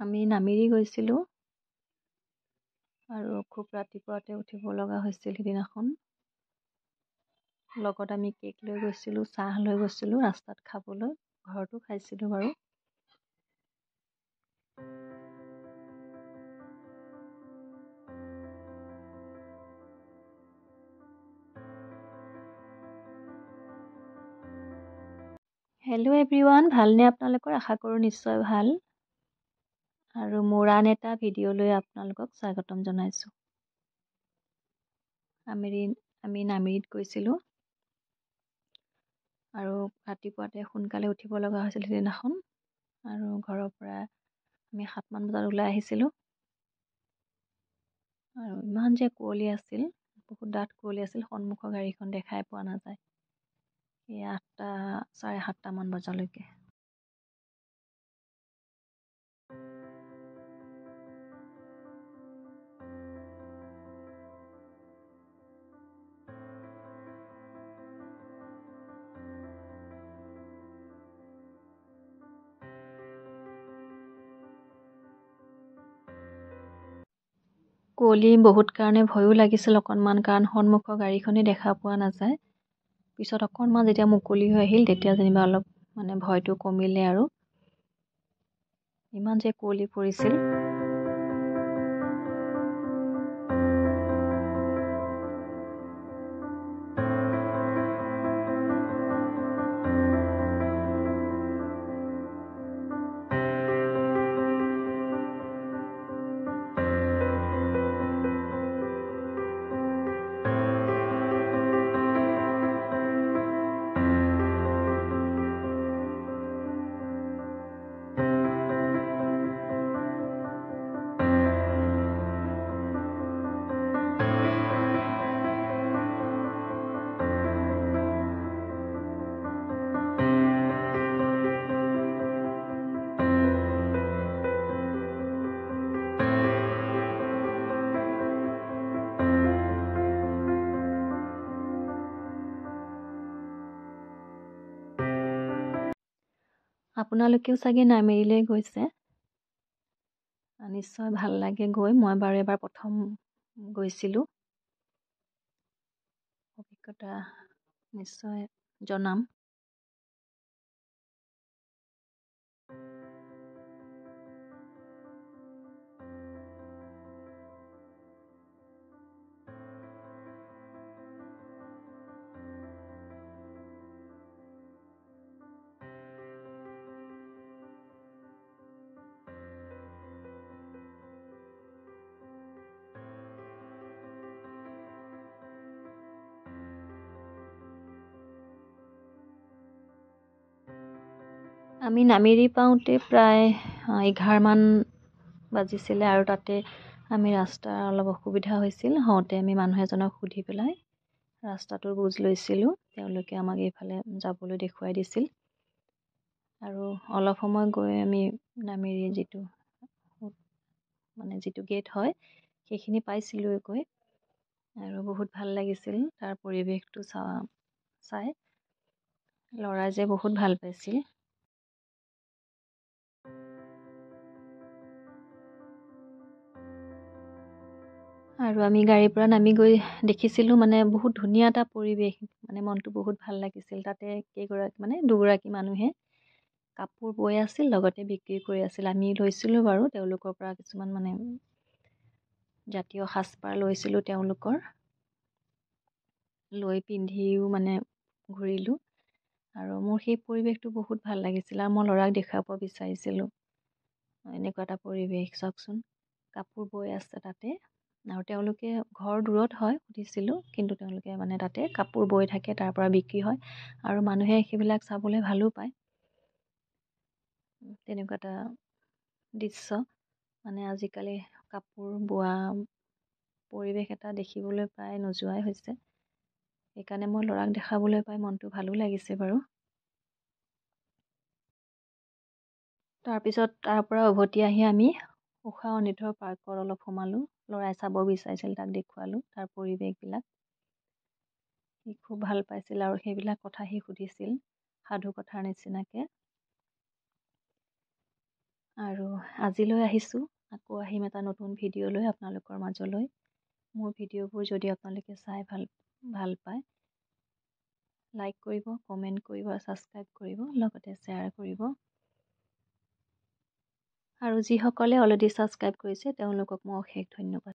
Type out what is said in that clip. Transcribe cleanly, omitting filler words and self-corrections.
আমি নামেৰি গৈছিলোঁ আৰু খুব ৰাতিপুৱাতে উঠিব লগা হৈছিল সিদিনাখন। লগত আমি কেক লৈ গৈছিলোঁ, চাহ লৈ গৈছিলোঁ ৰাস্তাত খাবলৈ, ঘৰতো খাইছিলোঁ বাৰু। হেল্ল' এভৰিৱান, ভালনে আপোনালোকৰ? আশা কৰোঁ নিশ্চয় ভাল। আৰু মোৰ আন এটা ভিডিঅ'লৈ আপোনালোকক স্বাগতম জনাইছোঁ। আমি নামেৰিত গৈছিলোঁ আৰু ৰাতিপুৱাতে সোনকালে উঠিব লগা হৈছিল সিদিনাখন। আৰু ঘৰৰ পৰা আমি 7মান বজাত ওলাই আহিছিলোঁ। আৰু ইমান যে কুঁৱলী আছিল, বহুত ডাঠ কুঁৱলী আছিল, সন্মুখৰ গাড়ীখন দেখাই পোৱা নাযায় এই 8টা, 7:30মান বজালৈকে। কুঁৱলী বহুত কাৰণে ভয়ো লাগিছিল অকণমান, কাৰণ সন্মুখৰ গাড়ীখনেই দেখা পোৱা নাযায়। পিছত অকণমান যেতিয়া মুকলি হৈ আহিল, তেতিয়া যেনিবা অলপ ভয়টো কমিলে আৰু। ইমান যে কুঁৱলী পৰিছিল। আপোনালোকেও চাগে নামেৰিলৈ গৈছে, নিশ্চয় ভাল লাগে গৈ। মই বাৰু এবাৰ প্ৰথম গৈছিলোঁ, অভিজ্ঞতা নিশ্চয় জনাম। আমি নামেৰি পাওঁতে প্ৰায় 11মান বাজিছিলে, আৰু তাতে আমি ৰাস্তাৰ অলপ অসুবিধা হৈছিল। হওঁতে আমি মানুহ এজনক সুধি পেলাই ৰাস্তাটোৰ বুজ লৈছিলোঁ। তেওঁলোকে আমাক এইফালে যাবলৈ দেখুৱাই দিছিল। আৰু অলপ সময় গৈ আমি নামেৰি যিটো গেট হয়, সেইখিনি পাইছিলোঁ গৈ। আৰু বহুত ভাল লাগিছিল তাৰ পৰিৱেশটো চাই। ল'ৰাই যে বহুত ভাল পাইছিল। আৰু আমি গাড়ীৰ পৰা নামি গৈ দেখিছিলোঁ বহুত ধুনীয়া এটা পৰিৱেশ, মনটো বহুত ভাল লাগিছিল। তাতে দুগৰাকী মানুহে কাপোৰ বৈ আছিল, লগতে বিক্ৰী কৰি আছিল। আমি লৈছিলোঁ বাৰু তেওঁলোকৰ পৰা কিছুমান জাতীয় সাজপাৰ লৈছিলোঁ তেওঁলোকৰ। লৈ পিন্ধিও ঘূৰিলোঁ। আৰু মোৰ সেই পৰিৱেশটো বহুত ভাল লাগিছিল, আৰু মই ল'ৰাক দেখুৱাব বিচাৰিছিলোঁ এনেকুৱা এটা পৰিৱেশ। চাওকচোন, কাপোৰ বৈ আছে তাতে। আৰু তেওঁলোকে ঘৰ দূৰত হয়, সুধিছিলোঁ, কিন্তু তেওঁলোকে তাতে কাপোৰ বৈ থাকে, তাৰ পৰা বিক্ৰী হয়, আৰু মানুহে সেইবিলাক চাবলৈ ভালো পায়। তেনেকুৱা এটা দৃশ্য, আজিকালি কাপোৰ বোৱা পৰিৱেশ এটা দেখিবলৈ প্ৰায় নোযোৱাই হৈছে। সেইকাৰণে মই ল'ৰাক দেখাবলৈ পাই মনটো ভালো লাগিছে বাৰু। তাৰপিছত তাৰ পৰা উভতি আহি আমি ঊষা অনিৰুদ্ধ পাৰ্কত অলপ সোমালোঁ। ল'ৰাই চাব বিচাৰিছিল, তাক দেখুৱালোঁ তাৰ পৰিৱেশবিলাক। সি খুব ভাল পাইছিল, আৰু সেইবিলাক কথা সি সুধিছিল সাধু কথাৰ নিচিনাকৈ। আৰু আজিলৈ আহিছোঁ, আকৌ আহিম এটা নতুন ভিডিঅ' লৈ আপোনালোকৰ মাজলৈ। মোৰ ভিডিঅ'বোৰ যদি আপোনালোকে চাই ভাল পায়, লাইক কৰিব, কমেণ্ট কৰিব, ছাবস্ক্ৰাইব কৰিব, লগতে শ্বেয়াৰ কৰিব। আৰু যিসকলে অলৰেডি ছাবস্ক্ৰাইব কৰিছে তেওঁলোকক মই অশেষ ধন্যবাদ।